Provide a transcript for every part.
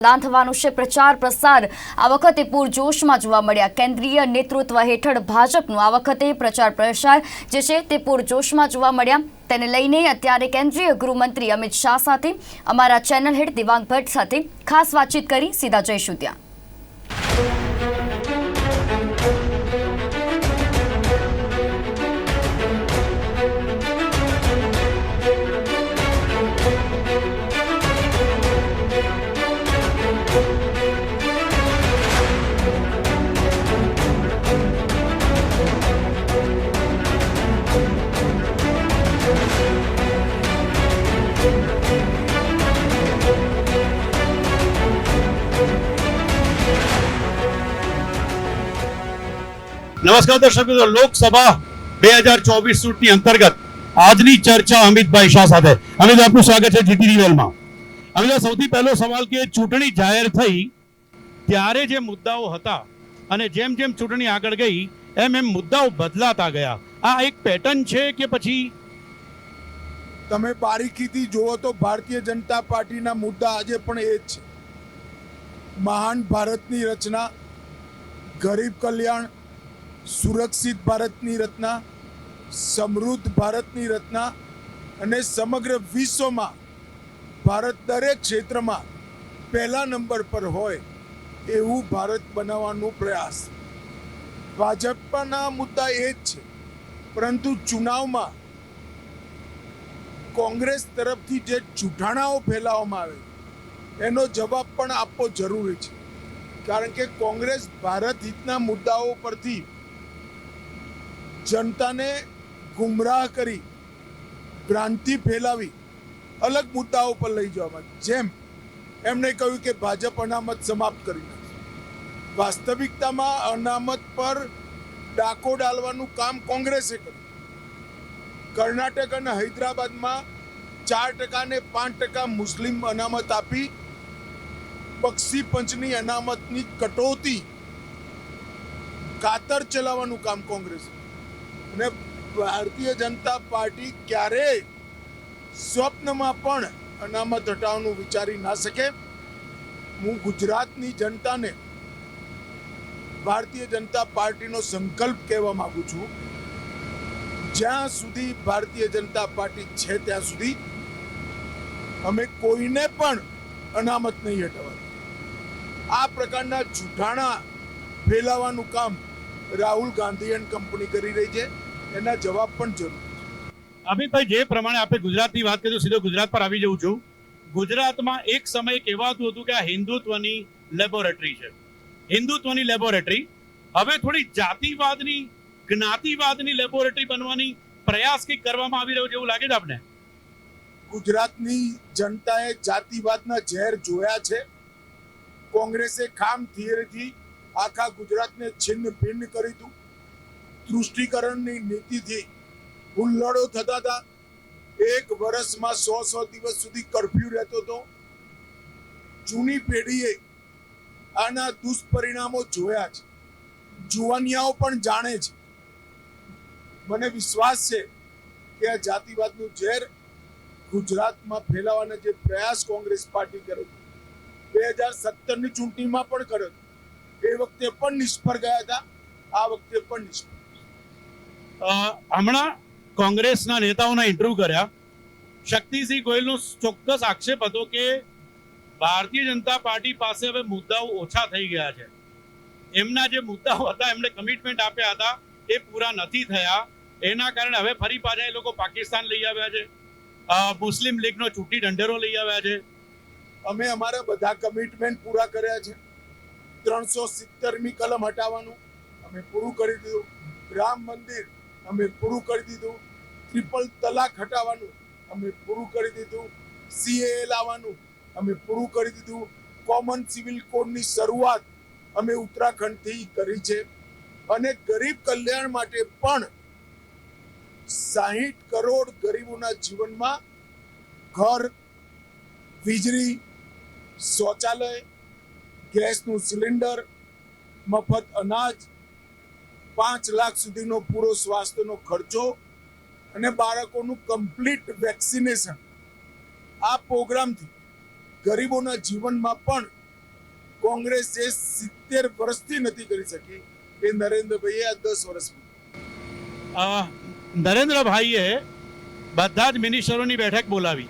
દાન થવાનું છે પ્રચાર પ્રસાર આ વખતે પૂરજોશમાં જોવા મળ્યા। કેન્દ્રીય નેતૃત્વ હેઠળ ભાજપનું આ વખતે પ્રચાર પ્રસાર જે છે તે પૂરજોશમાં જોવા મળ્યા। તેને લઈને અત્યારે કેન્દ્રીય ગૃહમંત્રી અમિત શાહ સાથે અમારા ચેનલ હેડ દિવાંગ ભટ્ટ સાથે ખાસ વાતચીત કરી સીધા જઈશું ત્યાં। નમસ્કાર દર્શક મિત્રો, લોકસભા 2024 ચૂંટણી અંતર્ગત આજની ચર્ચા અમિતભાઈ શાહ સાથે। અમિત, આપનું સ્વાગત છે જીટીવી વેલમાં। અમિત, સૌથી પહેલો સવાલ કે ચૂંટણી જાહેર થઈ ત્યારે જે મુદ્દાઓ હતા અને જેમ જેમ ચૂંટણી આગળ ગઈ એમ એમ મુદ્દાઓ બદલાતા ગયા, આ એક પેટર્ન છે કે પછી? તમે બારીકીથી જુઓ તો ભારતીય જનતા પાર્ટીના મુદ્દા આજે પણ એ જ છે। મહાન ભારતની રચના, ગરીબ કલ્યાણ, સુરક્ષિત ભારતની રચના, સમૃદ્ધ ભારતની રચના અને સમગ્ર વિશ્વમાં ભારત દરેક ક્ષેત્રમાં પહેલા નંબર પર હોય એવું ભારત બનાવવાનો પ્રયાસ। ભાજપના મુદ્દા એ જ છે, પરંતુ ચુનાવમાં કોંગ્રેસ તરફથી જે જૂઠાણાઓ ફેલાવવામાં આવે એનો જવાબ પણ આપવો જરૂરી છે, કારણ કે કોંગ્રેસ ભારત હિતના મુદ્દાઓ પરથી જનતાને ગુમરાહ કરી, ભ્રાંતિ ફેલાવી અલગ મુદ્દાઓ પર લઈ જવામાં, જેમ એમણે કહ્યું કે ભાજપ અનામત સમાપ્ત કરી નાખશે। વાસ્તવિકતામાં અનામત પર ડાકો ડાલવાનું કામ કોંગ્રેસે કર્યું। કર્ણાટક અને હૈદરાબાદમાં 4% ને 5% મુસ્લિમ અનામત આપી બક્ષી પંચની અનામતની કટોતી કાતર ચલાવવાનું કામ કોંગ્રેસ અને ભારતીય જનતા પાર્ટી ક્યારેય સ્વપ્નમાં પણ અનામત હટાવવાનું વિચારી ના શકે। હું ગુજરાતની જનતાને ભારતીય જનતા પાર્ટીનો સંકલ્પ કહેવા માંગુ છું, જ્યાં સુધી ભારતીય જનતા પાર્ટી છે ત્યાં સુધી અમે કોઈને પણ અનામત નહીં હટાવવા। આ પ્રકારના જૂઠાણા ફેલાવાનું કામ રાહુલ ગાંધી એન્ડ કંપની કરી રહી છે, એના જવાબ પણ જરૂર છે। અમિતભાઈ, જે પ્રમાણે આપણે ગુજરાતની વાત કરીએ તો સીધો ગુજરાત પર આવી જઉં છું। ગુજરાતમાં એક સમય કહેવાતું હતું કે આ હિન્દુત્વની લેબોરેટરી છે, હિન્દુત્વની લેબોરેટરી હવે થોડી જાતિવાદની, જ્ઞાતિવાદની લેબોરેટરી બનવાની પ્રયાસ કંઈક કરવામાં આવી રહ્યો છે એવું લાગે છે આપને? ગુજરાતની જનતાએ જાતિવાદના ઝેર જોયા છે। કોંગ્રેસે ખામ થિયરીથી આખા ગુજરાતને છિન્ન ભિન્ન કરી દીધું। તૃષ્ટિકરણની નીતિથી હુલ્લડો થતા હતા। એક વર્ષમાં 100 દિવસ સુધી કર્ફ્યુ રહેતો હતો। જૂની પેઢીએ આના દુષ્પરિણામો જોયા છે, જુવાનિયાઓ પણ જાણે છે। મને વિશ્વાસ છે કે આ જાતિવાદનું ઝેર ગુજરાતમાં ફેલાવાના જે પ્રયાસ કોંગ્રેસ પાર્ટી કરે છે, 2017ની ચૂંટણીમાં પણ કર્યો હતો, એ વખતે પણ નિષ્ફળ ગયા હતા, આ વખતે પણ નિષ્ફળ। હમણાં કોંગ્રેસના નેતાઓના ઇન્ટરવ્યુ કર્યા। શક્તિસિંહ ગોયલનો ચોક્કસ આક્ષેપ હતો કે ભારતીય જનતા પાર્ટી પાસે હવે મુદ્દાઓ ઓછા થઈ ગયા છે। એમના જે મુદ્દાઓ હતા, એમણે કમિટમેન્ટ આપ્યા હતા, એ પૂરા નથી થયા। એના કારણે હવે ફરી પાછા એ લોકો પાકિસ્તાન લઈ આવ્યા છે, મુસ્લિમ લીગનો ચૂંટણી ઢંઢેરો લઈ આવ્યા છે। અમે અમારા બધા કમિટમેન્ટ પૂરા કર્યા છે। 370મી કલમ હટાવવાનું અમે પૂરું કરી દીધું, રામ મંદિર અમે પૂરું કરી દીધું, ટ્રિપલ તલાક હટાવવાનું અમે પૂરું કરી દીધું, CAA લાવવાનું અમે પૂરું કરી દીધું, કોમન સિવિલ કોડની શરૂઆત અમે ઉત્તરાખંડથી કરી છે અને ગરીબ કલ્યાણ માટે પણ 60 કરોડ ગરીબોના જીવનમાં ઘર, વીજળી, શૌચાલય, ગેસનું સિલિન્ડર, મફત અનાજ, 5 લાખ સુધીનો પૂરો સ્વાસ્થ્યનો ખર્ચો અને બાળકોનું કમ્પ્લીટ વેક્સિનેશન, આ પ્રોગ્રામથી ગરીબોના જીવનમાં પણ કોંગ્રેસ જે 70 વર્ષથી નથી કરી શકી એ નરેન્દ્રભાઈએ આ 10 વર્ષમાં. નરેન્દ્રભાઈએ બધા જ મિનિસ્ટરોની બેઠક બોલાવી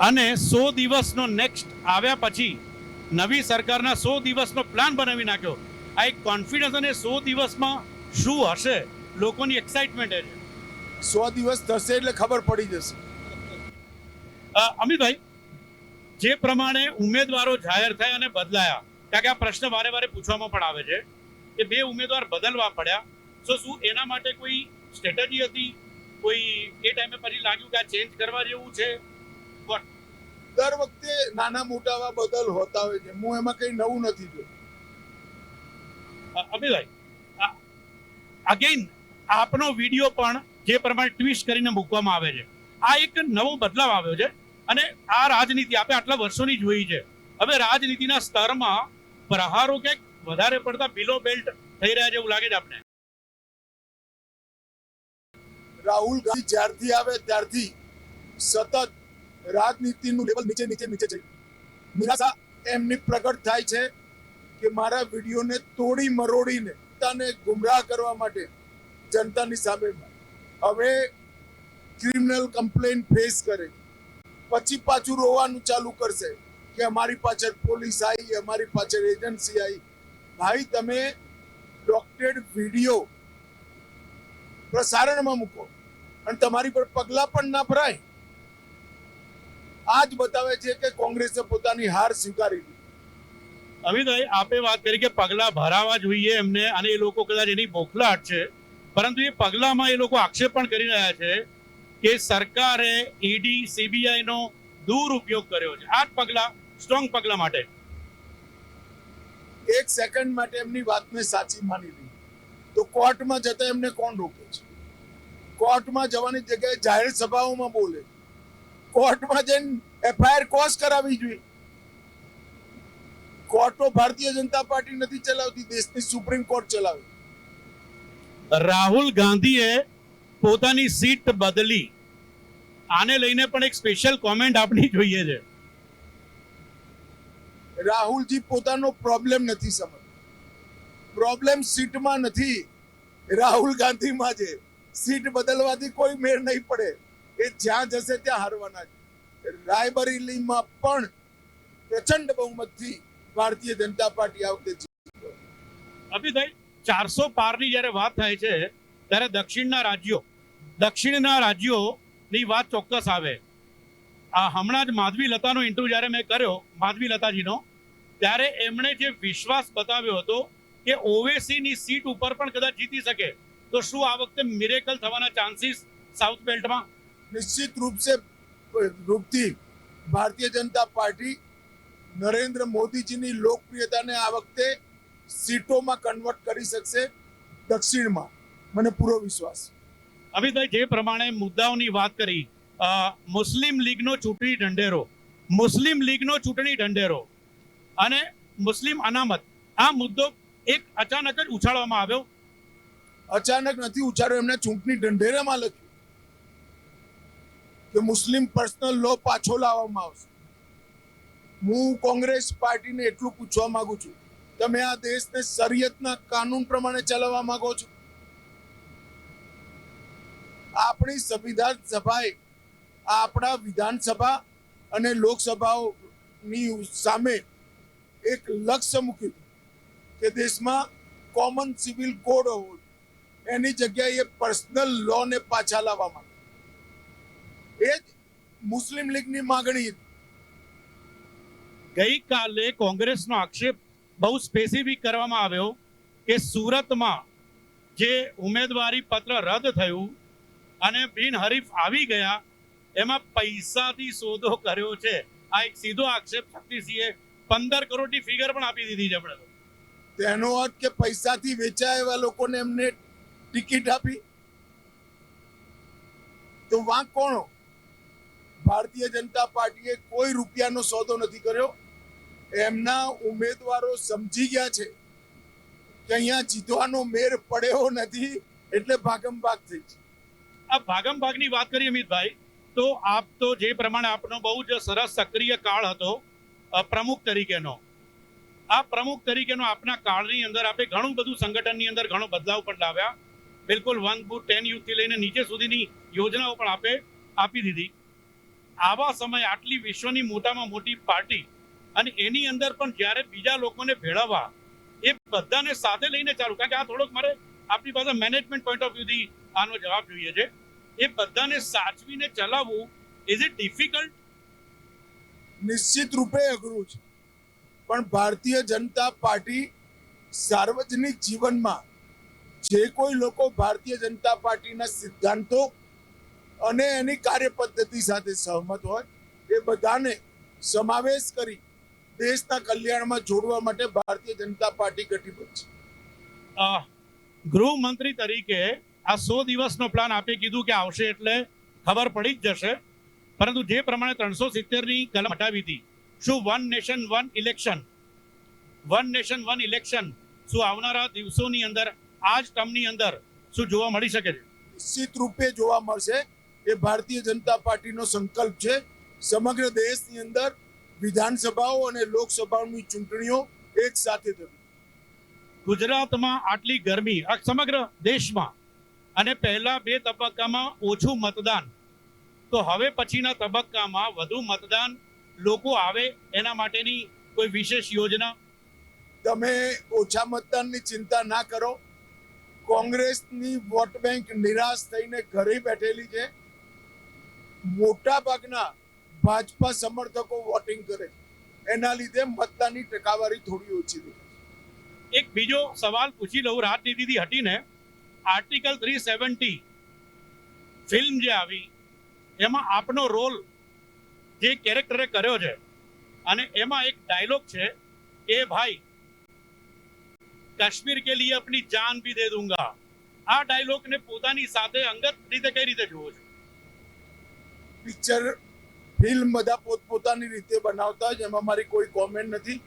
અને 100 દિવસનો નેક્સ્ટ આવ્યા પછી નવી સરકારના 100 દિવસનો પ્લાન બનાવી નાખ્યો. આ એક કોન્ફિડન્સ અને 100 દિવસમાં શું હશે લોકોની એક્સાઇટમેન્ટ છે. 100 દિવસ થશે એટલે ખબર પડી જશે. અમિતભાઈ, જે પ્રમાણે ઉમેદવારો જાહેર થયા અને બદલાયા, કારણ કે આ પ્રશ્ન વારે વારે પૂછવામાં પણ આવે છે કે 2 ઉમેદવાર બદલવા પડ્યા, તો શું એના માટે કોઈ સ્ટ્રેટેજી હતી? કોઈ એ ટાઈમે પછી લાગ્યું કે આ ચેન્જ કરવા જેવું છે? દર વખતે નાના મોટા આવા બદલ હોતા હોય છે. હું એમાં કઈ નવું નથી જોયું. અમિતભાઈ, અગેન આપનો વિડીયો પણ જે પ્રમાણે ટ્વિસ્ટ કરીને મૂકવામાં આવે છે, આ એક નવો બદલાવ આવ્યો છે અને આ રાજનીતિ આપણે આટલા વર્ષોની જોઈ છે. હવે રાજનીતિના સ્તરમાં પ્રહારો ક્યાંક વધારે પડતા બિલો બેલ્ટ થઈ રહ્યા છે એવું લાગે છે આપણે. રાહુલ ગાંધી જ્યારથી આવે ત્યારથી સતત રાજનીતિનું લેવલ નીચે નીચે નીચે છે. નિરાશા એમની પ્રગટ થાય છે કે મારા વિડીયોને તોડી મરોડીને જનતાને ગુમરાહ કરવા માટે જનતાની સામે હવે ક્રિમિનલ કમ્પ્લેન ફેસ કરે, પછી પાછું રોવાનું ચાલુ કરશે કે અમારી પાછળ પોલીસ આવી, અમારી પાછળ એજન્સી આવી. ભાઈ, તમે ડોક્ટરેડ વિડીયો પ્રસારણમાં મૂકો અને તમારી પર પગલા પણ ના ભરાય. આ જ બતાવે છે કે કોંગ્રેસે પોતાની હાર સ્વીકારી લીધી. અમિતભાઈ, આપે વાત કરી કે પગલા ભરાવા જોઈએ એમને અને એ લોકો કદાચ એની બોખલાહટ છે, પરંતુ એ પગલામાં એ લોકો આક્ષેપ પણ કરી રહ્યા છે કે સરકારે ઈડી સીબીઆઈ નો દુરુપયોગ કર્યો છે. આ જ પગલા સ્ટ્રોંગ પગલા માટે. એક સેકન્ડ માટે એમની વાતને સાચી માની લીધી તો કોર્ટમાં જતા એમને કોણ રોકે છે? કોર્ટમાં જવાની જગ્યાએ જાહેર સભાઓમાં બોલે. કોર્ટમાં જઈને એફઆઈઆર કોસ કરાવવી જોઈએ. કોર્ટો ભારતીય જનતા પાર્ટી નથી ચલાવતી, દેશની સુપ્રીમ કોર્ટ ચલાવે. રાહુલ ગાંધીએ પોતાની સીટ બદલી, આને લઈને પણ એક સ્પેશિયલ કોમેન્ટ આપણી જોઈએ છે. રાહુલજી પોતાનો પ્રોબ્લેમ નથી સમજતા. પ્રોબ્લેમ સીટમાં નથી, રાહુલ ગાંધીમાં છે. સીટ બદલવાથી કોઈ મેળ નહીં પડે. એ જ્યાં જશે ત્યાં હારવાના છે. રાયબરેલીમાં પણ પ્રચંડ બહુમતથી ભારતીય જનતા પાર્ટી આ વખતે જીતી. અભિભાઈ, 400 પારની જ્યારે વાત થાય છે ત્યારે દક્ષિણના રાજ્યોની વાત ચોક્કસ આવે. આ હમણાં જ માધવી લતાનો ઇન્ટરવ્યુ જ્યારે મેં કર્યો, માધવી લતાજીનો, ત્યારે એમણે જે વિશ્વાસ બતાવ્યો હતો કે ઓવેસીની સીટ ઉપર પણ કદાચ જીતી શકે, તો શું આ વખતે મિરેકલ થવાના ચાન્સીસ સાઉથ બેલ્ટમાં? નિશ્ચિત રૂપથી ભારતીય જનતા પાર્ટી નરેન્દ્ર મોદીજીની લોકપ્રિયતાને આ વખતે સીટોમાં કન્વર્ટ કરી શકશે દક્ષિણમાં. મને પૂરો વિશ્વાસ. અમિતભાઈ, જે પ્રમાણે મુદ્દાઓની વાત કરી, મુસ્લિમ લીગનો ચૂંટણી ઢંઢેરો અને મુસ્લિમ અનામત, આ મુદ્દો એક અચાનક જ ઉછાળવામાં આવ્યો. અચાનક નથી ઉછાળ્યો, એમને ચૂંટણી ઢંઢેરામાં લખ્યું કે મુસ્લિમ પર્સનલ લો પાછો લાવવામાં આવશે. હું કોંગ્રેસ પાર્ટીને એટલું પૂછવા માંગુ છું, તમે આ દેશને શરિયતના કાનૂન પ્રમાણે ચલાવવા માંગો છો? આપણી સંવિધાન સભાએ આપણા વિધાનસભા અને લોકસભાઓની સામે એક લક્ષ્ય મૂક્યું કે દેશમાં કોમન સિવિલ કોડ હોવો, એની જગ્યાએ પર્સનલ લો ને પાછા લાવવા માંગે. એ જ મુસ્લિમ લીગની માંગણી હતી. ગઈકાલે કોંગ્રેસનો આક્ષેપ બહુ સ્પેસિફિક કરવામાં આવ્યો કે સુરતમાં જે ઉમેદવારી પત્ર રદ થયું અને બિનહરીફ આવી ગયા, એમાં પૈસાથી સોદો કર્યો છે. આ એક સીધો આક્ષેપ શક્તિસિંહે 15 કરોડની ફિગર પણ આપી દીધી છે. આપણે તેનો અર્થ કે પૈસાથી વેચાય એવા લોકોને એમને ટિકિટ આપી, તો વાંક કોનો? ભારતીય જનતા પાર્ટીએ કોઈ રૂપિયાનો સોદો નથી કર્યો. એમના ઉમેદવારો સમજી ગયા છે કે અહીંયા જીતવાનો મેર પડ્યો નથી, એટલે ભાગમ ભાગ થઈ છે. આ ભાગમ ભાગની વાત કરી અમિતભાઈ, તો આપ તો જે પ્રમાણે આપનો બહુ જ સરસ સક્રિય કાળ હતો પ્રમુખ તરીકેનો, આ પ્રમુખ તરીકેનો આપના કાળની અંદર આપણે ઘણું બધું સંગઠનની અંદર ઘણો બદલાવ પણ લાવ્યા. બિલકુલ 1 બૂથ 10 યુથથી લઈને નીચે સુધીની યોજનાઓ પણ આપે આપી દીધી. આવા સમયે આટલી વિશ્વની મોટામાં મોટી પાર્ટી અને એની અંદર પણ જ્યારે બીજા લોકોને ભેળવવા, એ બધાને સાથે લઈને ચાલુ, કારણ કે આ થોડોક મારે આપણી પાસે મેનેજમેન્ટ પોઈન્ટ ઓફ વ્યૂથી આનો જવાબ જોઈએ છે. એ બધાને સાચવીને ચલાવવું ઇઝ ઇટ ડિફિકલ્ટ? નિશ્ચિત રૂપે અઘરું છે, પણ ભારતીય જનતા પાર્ટી સાર્વજનિક જીવનમાં જે કોઈ લોકો ભારતીય જનતા પાર્ટીના સિદ્ધાંતો અને એની કાર્યપદ્ધતિ સાથે સહમત હોય એ બધાને સમાવેશ કરી દેશના કલ્યાણમાં જોડવા માટે ભારતીય જનતા પાર્ટી કટિબદ્ધ છે. ગૃહમંત્રી તરીકે આ 100 દિવસનો પ્લાન આપે કીધું કે આવશે એટલે ખબર પડી જ જશે, પરંતુ જે પ્રમાણે 370ની કલમ હટાવી હતી, શું વન નેશન વન ઇલેક્શન શું આવનારા દિવસોની અંદર આ જ ટર્મની અંદર શું જોવા મળી શકે છે? નિશ્ચિત રૂપે જોવા મળશે. એ ભારતીય જનતા પાર્ટીનો સંકલ્પ છે. સમગ્ર દેશની અંદર વિધાનસભાઓ અને લોકસભાઓની ચૂંટણીઓ એક સાથે થવી. ગુજરાતમાં આટલી ગરમી, આ સમગ્ર દેશમાં, અને પહેલા 2 તબક્કામાં ઓછું મતદાન, તો હવે પછીના તબક્કામાં વધુ મતદાન લોકો આવે એના માટેની કોઈ વિશેષ યોજના? તમે ઓછા મતદાનની ચિંતા ના કરો. કોંગ્રેસની વોટ બેંક નિરાશ થઈને ઘરે બેઠેલી છે. મોટા ભાગના ભાજપા સમર્થકો વોટિંગ કરે, એના લીધે મતદાનની ટકાવારી થોડી ઓછી થઈ. એક બીજો સવાલ પૂછી લઉં રાજનીતિથી હટીને. આર્ટિકલ 370 ફિલ્મ જે આવી એમાં આપનો રોલ જે કેરેક્ટરે કર્યો છે, અને એમાં એક ડાયલોગ છે કે ભાઈ કાશ્મીર કે લીએ અપની જાન ભી દે દૂંગા. આ ડાયલોગને પોતાની સાથે અંગત રીતે કઈ રીતે જોવો છો? પિક્ચર ફિલ્મ બધા પોતપોતાની રીતે બનાવતા હોય, એમાં મારી કોઈ કોમેન્ટ નથી.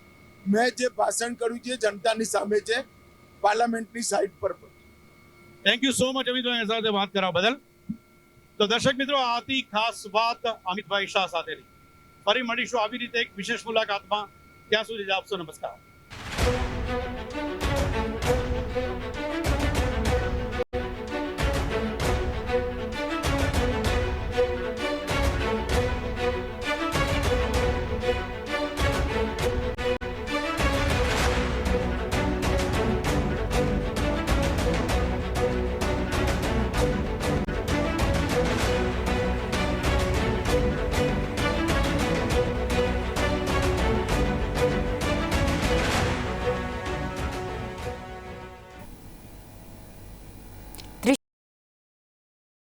મેં જે ભાષણ કર્યું છે જનતાની સામે છે, પાર્લામેન્ટની સાઇટ પર. Thank you so much Amitbhai સાથે વાત કરવા બદલ. તો દર્શક મિત્રો, આ હતી ખાસ વાત અમિતભાઈ શાહ સાથેની. ફરી મળીશું આવી રીતે એક વિશેષ મુલાકાતમાં. ત્યાં સુધી આપશો નમસ્કાર.